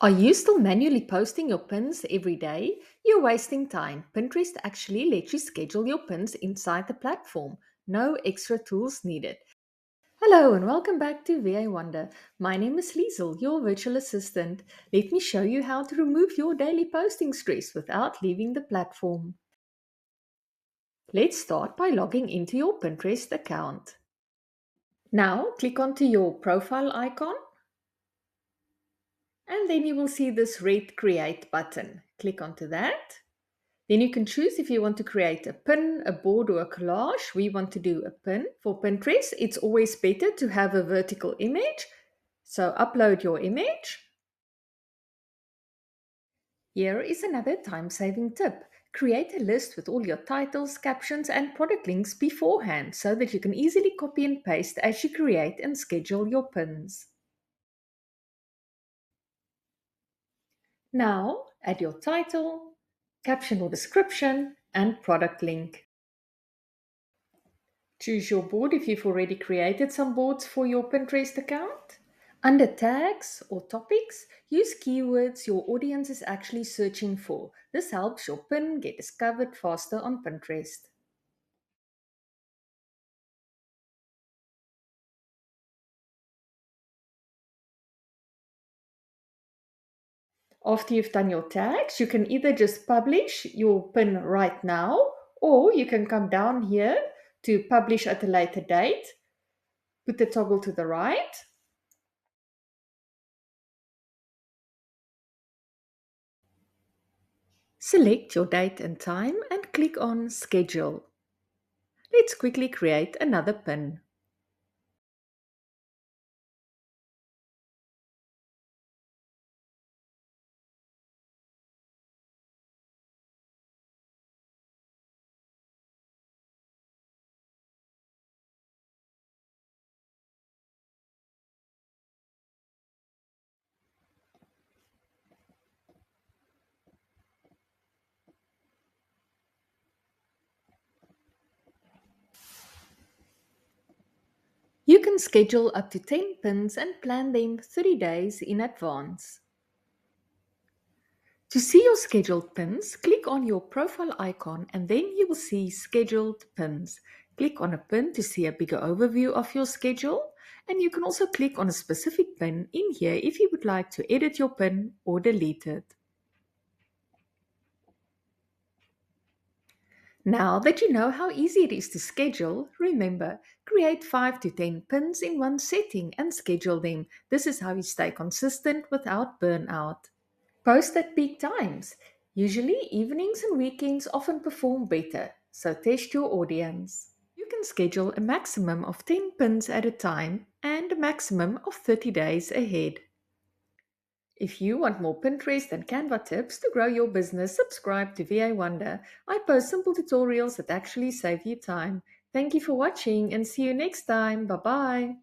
Are you still manually posting your pins every day? You're wasting time. Pinterest actually lets you schedule your pins inside the platform. No extra tools needed. Hello and welcome back to VA Wonder. My name is Liesel, your virtual assistant. Let me show you how to remove your daily posting stress without leaving the platform. Let's start by logging into your Pinterest account. Now click onto your profile icon and then you will see this red create button. Click onto that. Then you can choose if you want to create a pin, a board, or a collage. We want to do a pin. For Pinterest, it's always better to have a vertical image. So upload your image. Here is another time-saving tip. Create a list with all your titles, captions, and product links beforehand so that you can easily copy and paste as you create and schedule your pins. Now, add your title, caption or description, and product link. Choose your board if you've already created some boards for your Pinterest account. Under tags or topics, use keywords your audience is actually searching for. This helps your pin get discovered faster on Pinterest. After you've done your tags, you can either just publish your pin right now, or you can come down here to publish at a later date, put the toggle to the right. Select your date and time and click on Schedule. Let's quickly create another pin. You can schedule up to 10 pins and plan them 30 days in advance. To see your scheduled pins, click on your profile icon and then you will see Scheduled Pins. Click on a pin to see a bigger overview of your schedule, and you can also click on a specific pin in here if you would like to edit your pin or delete it. Now that you know how easy it is to schedule, remember, create 5 to 10 pins in one setting and schedule them. This is how you stay consistent without burnout. Post at peak times. Usually, evenings and weekends often perform better, so test your audience. You can schedule a maximum of 10 pins at a time and a maximum of 30 days ahead. If you want more Pinterest and Canva tips to grow your business, subscribe to VA Wonder. I post simple tutorials that actually save you time. Thank you for watching and see you next time. Bye bye.